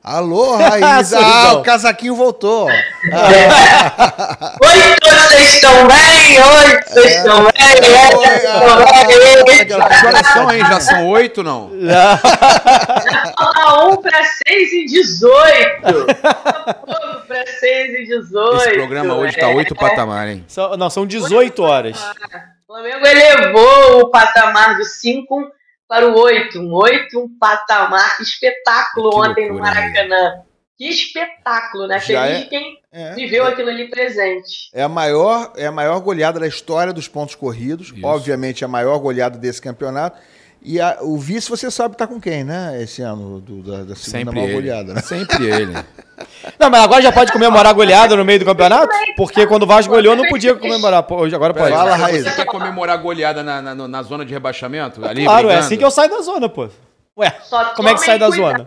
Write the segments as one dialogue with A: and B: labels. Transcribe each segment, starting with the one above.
A: Alô, Raíza. O casaquinho voltou.
B: Oi, vocês estão bem? Oi, vocês estão bem?
C: Já são 8, não?
B: Falta 1 para 6 e 18. Para 6 e 18.
C: Esse programa hoje tá 8 patamar, hein?
D: São 18 horas.
B: O Flamengo elevou o patamar do 5 para o 8. Um patamar. Que espetáculo
C: Que
B: ontem
C: loucura,
B: no Maracanã. Que espetáculo, né? Feliz quem viveu aquilo ali presente.
A: É a maior goleada da história dos pontos corridos.
C: Isso.
A: Obviamente, a maior goleada desse campeonato. E o vice, você sabe que tá com quem, né? Esse ano, da segunda
C: Sempre
A: maior
C: ele.
A: goleada, né?
C: Sempre ele.
D: Não, mas agora já pode comemorar a goleada no meio do campeonato? Porque quando o Vasco goleou, não podia comemorar. Hoje, agora pode.
A: Fala, Raíza.
C: Você quer comemorar a goleada na zona de rebaixamento? Ali,
D: Claro,
C: brigando?
D: é assim que eu saio da zona, pô. Ué,
B: Só
D: como é que sai da zona?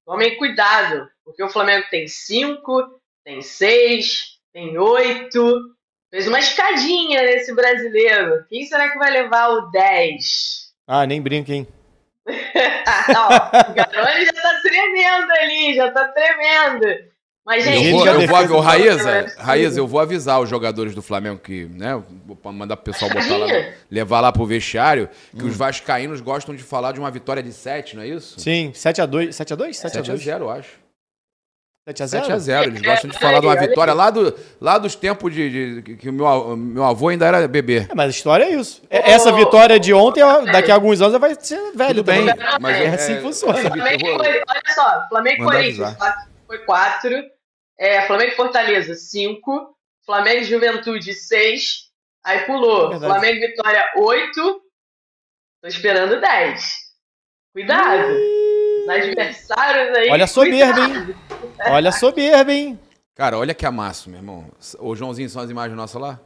B: Tomem cuidado, porque o Flamengo tem 5, tem 6, tem 8. Fez uma escadinha nesse brasileiro. Quem será que vai levar o 10?
D: Ah, nem brinca, hein?
B: O Garoni já tá tremendo ali, já tá tremendo. Mas, gente,
C: Raíza, eu vou avisar os jogadores do Flamengo que, né, vou mandar pro pessoal botar lá, levar lá pro vestiário, que os vascaínos gostam de falar de uma vitória de 7, não é isso?
D: Sim, 7x2. 7x2?
C: 7x0, eu acho.
D: 7x0?
C: 7x0, eles gostam de falar de uma vitória lá dos tempos que o meu avô ainda era bebê.
D: Mas a história é isso. Essa vitória de ontem, daqui a alguns anos, vai ser velho
C: Tudo bem,
D: também.
C: mas
D: É assim que funciona.
B: Olha só, Flamengo e Corinthians foi 4. Flamengo e Fortaleza, 5. Flamengo e Juventude, 6. Aí pulou. Flamengo e Vitória, 8. Tô esperando 10. Cuidado. Os adversários aí.
D: Olha a soberba, hein? Olha a soberba, hein?
C: Cara, olha que amasso, meu irmão. Ô, Joãozinho, são as imagens nossas lá?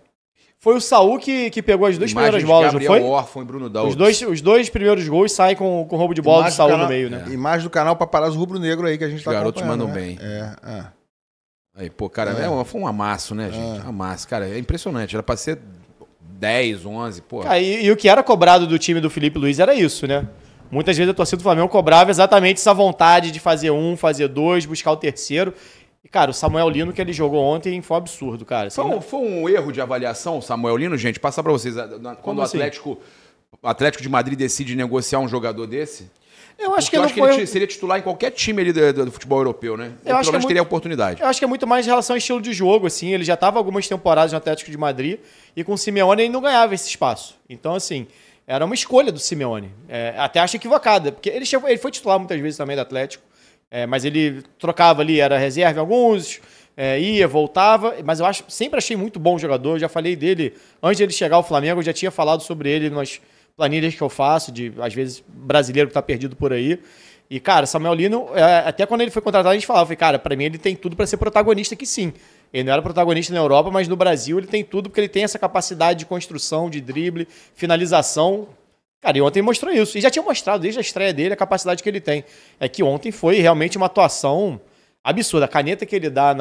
D: Foi o Saul que pegou as duas primeiras bolas, não foi?
C: Órfão e Bruno Dalves.
D: Os dois primeiros gols saem com roubo de bola do Saul no meio, né?
A: Imagem do canal Paparazzo Rubro-Negro aí que a gente tá
C: acompanhando. Os garotos mandam bem. Aí, pô, cara, foi um amasso, né, gente? Amasso. Cara, é impressionante. Era pra ser 10, 11, pô.
D: E o que era cobrado do time do Felipe Luiz era isso, né? Muitas vezes a torcida do Flamengo cobrava exatamente essa vontade de fazer 1, fazer 2, buscar o terceiro. E, cara, o Samuel Lino que ele jogou ontem foi um absurdo, cara. Assim,
C: foi um erro de avaliação, o Samuel Lino, gente? Passar pra vocês. Quando o Atlético de Madrid decide negociar um jogador desse...
D: Eu acho que
C: ele seria titular em qualquer time ali do futebol europeu, né?
D: Eu acho
C: pelo menos teria oportunidade.
D: Eu acho que é muito mais em relação ao estilo de jogo, assim. Ele já estava algumas temporadas no Atlético de Madrid e com o Simeone ele não ganhava esse espaço. Então, assim, era uma escolha do Simeone. Até acho equivocada, porque ele foi titular muitas vezes também do Atlético, mas ele trocava ali, era reserva em alguns, ia, voltava, mas eu sempre achei muito bom o jogador. Eu já falei dele antes de ele chegar ao Flamengo, eu já tinha falado sobre ele nas planilhas que eu faço, às vezes, brasileiro que tá perdido por aí. E, cara, Samuel Lino, até quando ele foi contratado, a gente falava, cara, pra mim ele tem tudo pra ser protagonista aqui sim. Ele não era protagonista na Europa, mas no Brasil ele tem tudo, porque ele tem essa capacidade de construção, de drible, finalização. Cara, e ontem mostrou isso. E já tinha mostrado desde a estreia dele a capacidade que ele tem. É que ontem foi realmente uma atuação absurda. A caneta que ele dá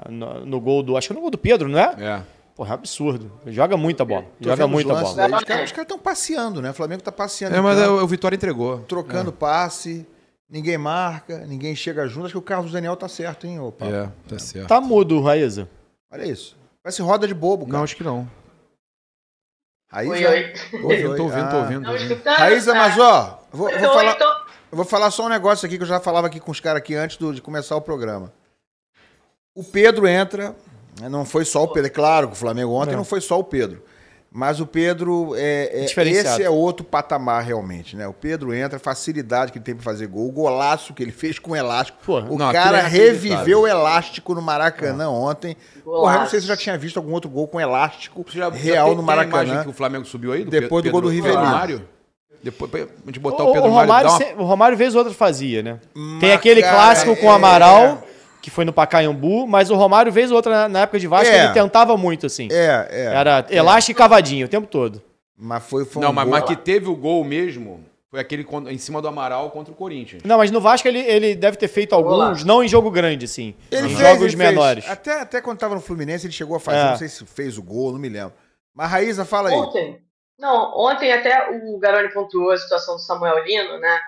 D: no gol do... Acho que no gol do Pedro, não é? Porra, é absurdo. Joga muita bola. Joga muita bola.
A: Os caras estão passeando, né? O Flamengo tá passeando.
C: Mas o Vitória entregou.
A: Trocando passe, ninguém marca, ninguém chega junto. Acho que o Carlos Daniel tá certo, hein, ô Paulo?
C: Tá certo.
D: Tá mudo, Raíza.
A: Olha isso. Parece roda de bobo, cara.
C: Não, acho que não.
A: Raíza?
B: Oi.
C: Tô ouvindo.
A: Raíza, mas ó, eu vou falar só um negócio aqui que eu já falava aqui com os caras aqui antes de começar o programa. O Pedro entra... Não foi só o Pedro, é claro que o Flamengo ontem não foi só o Pedro. Mas o Pedro, esse é outro patamar realmente, né? O Pedro entra, facilidade que ele tem pra fazer gol, o golaço que ele fez com elástico. O cara reviveu o elástico no Maracanã ontem. Porra, eu não sei se você já tinha visto algum outro gol com elástico real no Maracanã.
C: Tem a imagem que o Flamengo subiu aí?
A: Depois do gol do Rivelino.
C: Depois a gente botar o Pedro Romário.
D: O Romário vez ou outra fazia, né? Tem aquele clássico com o Amaral... que foi no Pacaembu, mas o Romário, vez ou outra, na época de Vasco, ele tentava muito, assim. Era elástico e cavadinho o tempo todo.
A: Mas foi um
C: não,
A: gol.
C: Mas que teve o gol mesmo, foi aquele em cima do Amaral contra o Corinthians.
D: Não, mas no Vasco ele deve ter feito alguns, não em jogo grande, assim.
A: Ele
D: em
A: fez,
D: jogos menores.
A: Até quando tava no Fluminense, ele chegou a fazer, não sei se fez o gol, não me lembro. Mas, Raíza, fala aí.
B: Ontem até o Garoni pontuou a situação do Samuel Lino, né?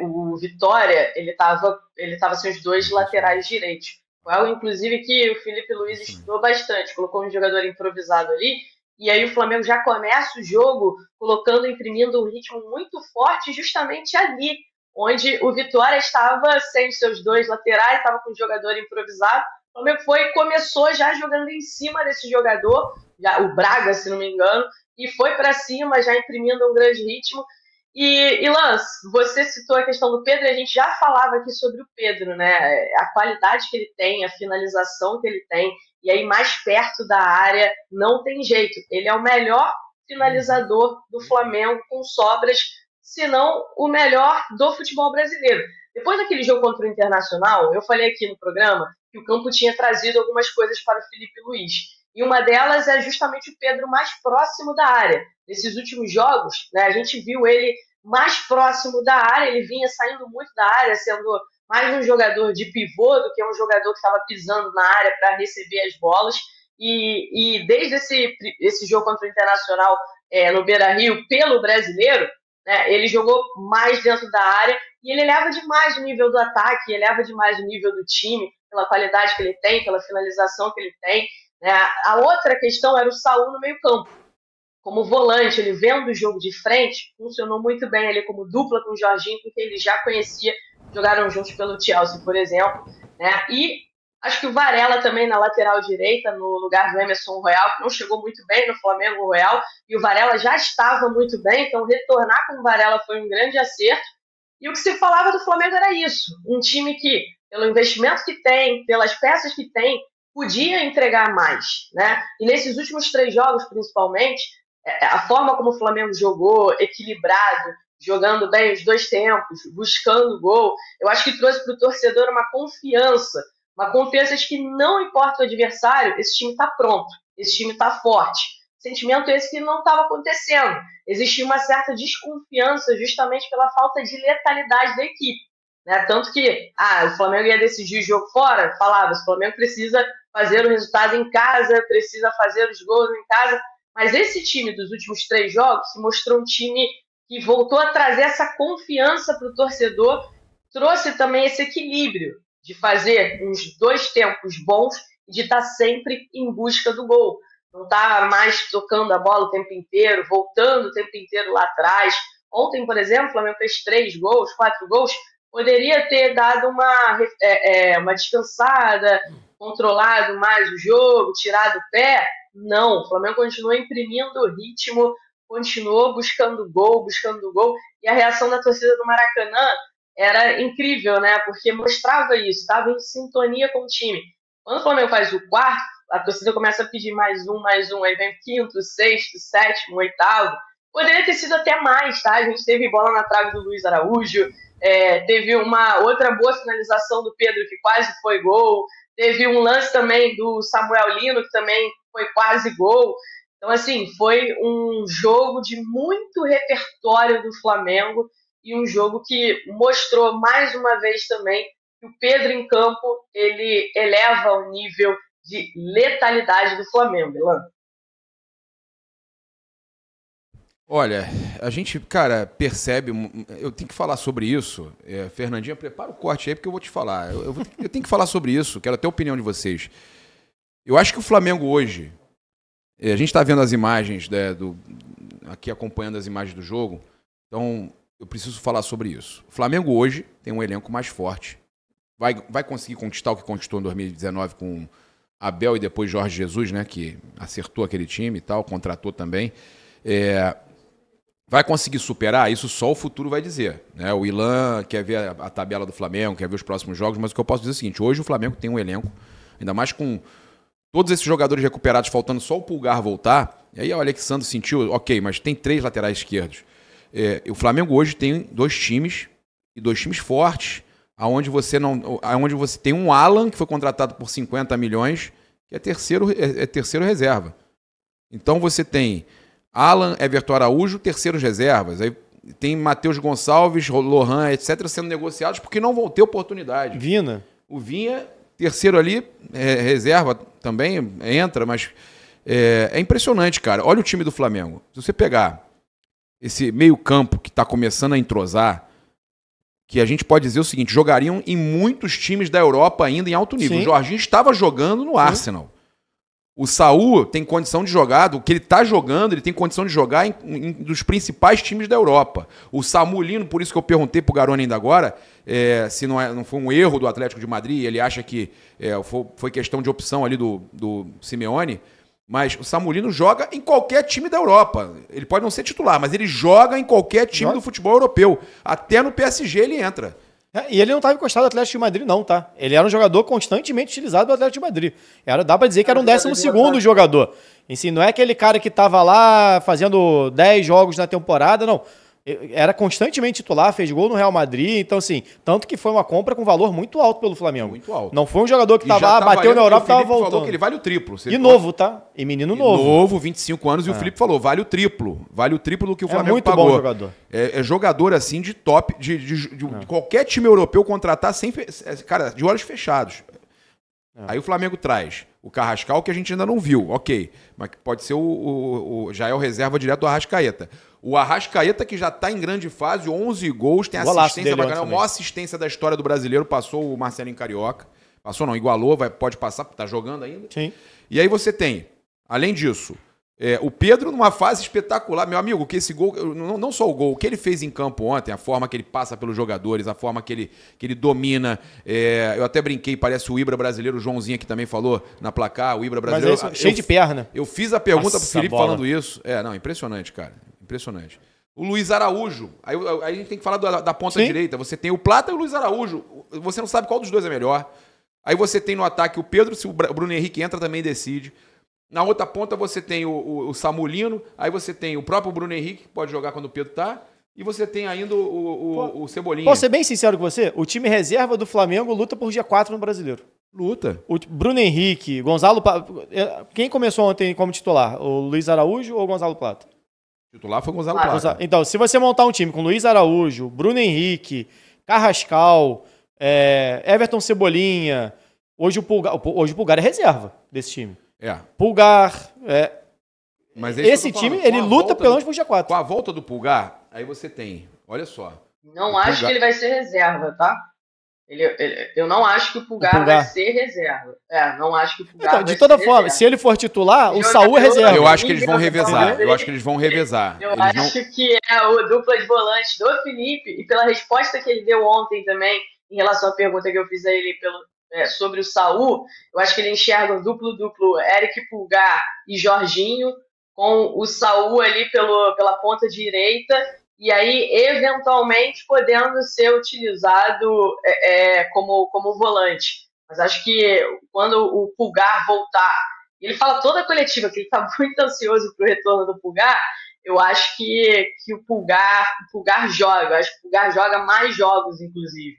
B: O Vitória, ele tava sem os dois laterais direitos. Foi algo, inclusive, que o Felipe Luiz estudou bastante, colocou um jogador improvisado ali, e aí o Flamengo já começa o jogo imprimindo um ritmo muito forte justamente ali, onde o Vitória estava sem os seus dois laterais, estava com um jogador improvisado. O Flamengo começou já jogando em cima desse jogador, o Braga, se não me engano, e foi para cima, já imprimindo um grande ritmo. E Lance, você citou a questão do Pedro, e a gente já falava aqui sobre o Pedro, né? A qualidade que ele tem, a finalização que ele tem, e aí mais perto da área, não tem jeito. Ele é o melhor finalizador do Flamengo, com sobras, se não o melhor do futebol brasileiro. Depois daquele jogo contra o Internacional, eu falei aqui no programa que o campo tinha trazido algumas coisas para o Felipe Luiz. E uma delas é justamente o Pedro mais próximo da área. Nesses últimos jogos, né, a gente viu ele mais próximo da área, ele vinha saindo muito da área, sendo mais um jogador de pivô do que um jogador que estava pisando na área para receber as bolas. E desde esse jogo contra o Internacional no Beira-Rio, pelo Brasileiro, né, ele jogou mais dentro da área e ele eleva demais o nível do ataque, eleva demais o nível do time, pela qualidade que ele tem, pela finalização que ele tem. A outra questão era o Saúl no meio-campo. Como volante, ele vendo o jogo de frente, funcionou muito bem ali como dupla com o Jorginho, porque ele já conhecia, jogaram juntos pelo Chelsea, por exemplo. Né? E acho que o Varela também na lateral direita, no lugar do Emerson Royal, que não chegou muito bem no Flamengo Royal, e o Varela já estava muito bem, então retornar com o Varela foi um grande acerto. E o que se falava do Flamengo era isso, um time que, pelo investimento que tem, pelas peças que tem, podia entregar mais, né? E nesses últimos 3 jogos, principalmente, a forma como o Flamengo jogou, equilibrado, jogando bem os 2 tempos, buscando gol, eu acho que trouxe para o torcedor uma confiança de que não importa o adversário, esse time está pronto, esse time está forte. Sentimento esse que não estava acontecendo. Existia uma certa desconfiança justamente pela falta de letalidade da equipe. Né? Tanto que o Flamengo ia decidir o jogo fora, falava, o Flamengo precisa fazer o resultado em casa, precisa fazer os gols em casa, mas esse time dos últimos 3 jogos se mostrou um time que voltou a trazer essa confiança para o torcedor, trouxe também esse equilíbrio de fazer uns 2 tempos bons e de estar sempre em busca do gol. Não está mais tocando a bola o tempo inteiro, voltando o tempo inteiro lá atrás. Ontem, por exemplo, o Flamengo fez 3 gols, 4 gols, poderia ter dado uma descansada, controlado mais o jogo, tirado o pé. Não, o Flamengo continuou imprimindo ritmo, continuou buscando gol, e a reação da torcida do Maracanã era incrível, né? Porque mostrava isso, estava em sintonia com o time. Quando o Flamengo faz o 4º, a torcida começa a pedir mais um, aí vem o 5º, 6º, 7º, 8º. Poderia ter sido até mais, tá? A gente teve bola na trave do Luiz Araújo, teve uma outra boa finalização do Pedro, que quase foi gol, teve um lance também do Samuel Lino, que também foi quase gol. Então, assim, foi um jogo de muito repertório do Flamengo e um jogo que mostrou mais uma vez também que o Pedro em campo, ele eleva o nível de letalidade do Flamengo, Elan.
C: Olha, a gente, cara, percebe, eu tenho que falar sobre isso. Fernandinha, prepara o corte aí porque eu vou te falar. Eu tenho que falar sobre isso, quero ter a opinião de vocês. Eu acho que o Flamengo hoje, a gente está vendo as imagens, aqui acompanhando as imagens do jogo, então eu preciso falar sobre isso. O Flamengo hoje tem um elenco mais forte, vai conseguir conquistar o que conquistou em 2019 com Abel e depois Jorge Jesus, né, que acertou aquele time e tal, contratou também. Vai conseguir superar? Isso só o futuro vai dizer. Né? O Ilan quer ver a tabela do Flamengo, quer ver os próximos jogos, mas o que eu posso dizer é o seguinte, hoje o Flamengo tem um elenco, ainda mais com todos esses jogadores recuperados, faltando só o Pulgar voltar, e aí o Alexandre sentiu, ok, mas tem 3 laterais esquerdos. O Flamengo hoje tem 2 times, e 2 times fortes, onde você tem um Alan, que foi contratado por 50 milhões, que é terceiro reserva. Então você tem Alan, Everton Araújo, terceiros reservas. Aí tem Matheus Gonçalves, Lohan, etc., sendo negociados porque não vão ter oportunidade.
D: Vina.
C: O Vinha, terceiro ali, reserva também, entra, mas é impressionante, cara. Olha o time do Flamengo. Se você pegar esse meio-campo que está começando a entrosar, que a gente pode dizer o seguinte, jogariam em muitos times da Europa ainda em alto nível. Sim. O Jorginho estava jogando no Arsenal. O Saúl tem condição de jogar, o que ele está jogando, ele tem condição de jogar em dos principais times da Europa. O Samulino, por isso que eu perguntei pro Garoni ainda agora, se não foi um erro do Atlético de Madrid, ele acha que foi questão de opção ali do Simeone, mas o Samulino joga em qualquer time da Europa. Ele pode não ser titular, mas ele joga em qualquer time do futebol europeu. Até no PSG ele entra.
D: E ele não estava encostado no Atlético de Madrid, não, tá? Ele era um jogador constantemente utilizado pelo Atlético de Madrid. Dá pra dizer que era um 12º jogador. Assim, não é aquele cara que estava lá fazendo 10 jogos na temporada, não. Era constantemente titular, fez gol no Real Madrid, então assim, tanto que foi uma compra com valor muito alto pelo Flamengo.
C: Muito alto.
D: Não foi um jogador que estava lá, bateu na Europa e estava voltando.
C: Falou que ele vale o triplo.
D: E novo, tá? E menino novo.
C: Novo, 25 anos, e o Felipe falou, vale o triplo. Vale o triplo do que o Flamengo
D: muito
C: pagou.
D: Bom jogador.
C: É jogador assim de top, de qualquer time europeu contratar sem, cara, de olhos fechados. Aí o Flamengo traz o Carrascal, que a gente ainda não viu, ok. Mas pode ser já é o reserva direto do Arrascaeta. O Arrascaeta, que já está em grande fase, 11 gols, tem assistência bacana. A maior assistência da história do brasileiro, passou o Marcelinho Carioca. Passou não, igualou, pode passar, tá jogando ainda.
D: Sim.
C: E aí você tem, além disso, o Pedro numa fase espetacular. Meu amigo, que esse gol, não só o gol, o que ele fez em campo ontem, a forma que ele passa pelos jogadores, a forma que ele domina. Eu até brinquei, parece o Ibra brasileiro, o Joãozinho aqui também falou na placar, o Ibra brasileiro.
D: Mas cheio de perna.
C: Eu fiz a pergunta pro Felipe falando isso. Não, impressionante, cara. Impressionante. O Luiz Araújo, aí a gente tem que falar da ponta direita. Você tem o Plata e o Luiz Araújo. Você não sabe qual dos dois é melhor. Aí você tem no ataque o Pedro, se o Bruno Henrique entra, também decide. Na outra ponta você tem o Samulino, aí você tem o próprio Bruno Henrique, que pode jogar quando o Pedro tá, e você tem ainda o Cebolinha.
D: Posso ser bem sincero com você? O time reserva do Flamengo luta por G4 no Brasileiro.
C: Luta.
D: O Bruno Henrique, Gonzalo... Quem começou ontem como titular? O Luiz Araújo ou o Gonzalo Plata?
C: O titular foi o Gonzalo Plata.
D: Então, se você montar um time com Luiz Araújo, Bruno Henrique, Carrascal, Everton Cebolinha, hoje o Pulgar é reserva desse time. Pulgar,
C: mas
D: esse time, ele luta pelo menos por G4.
C: Com a volta do Pulgar, aí você tem, olha só.
B: Não acho que ele vai ser reserva, tá? Eu não acho que o Pulgar vai ser reserva. Não acho que o Pulgar vai
D: de toda forma,
B: reserva.
D: se ele for titular, o Saúl é reserva.
C: Eu acho que eles vão revezar. Eu acho que eles vão revezar.
B: Eu acho que é a dupla de volantes do Felipe, e pela resposta que ele deu ontem também, em relação à pergunta que eu fiz a ele sobre o Saúl, eu acho que ele enxerga o duplo, Eric Pulgar e Jorginho, com o Saúl ali pela ponta direita, e aí, eventualmente, podendo ser utilizado como volante. Mas acho que quando o Pulgar voltar, ele fala toda a coletiva que ele está muito ansioso para o retorno do Pulgar, eu acho que o Pulgar joga. Eu acho que o Pulgar joga mais jogos, inclusive.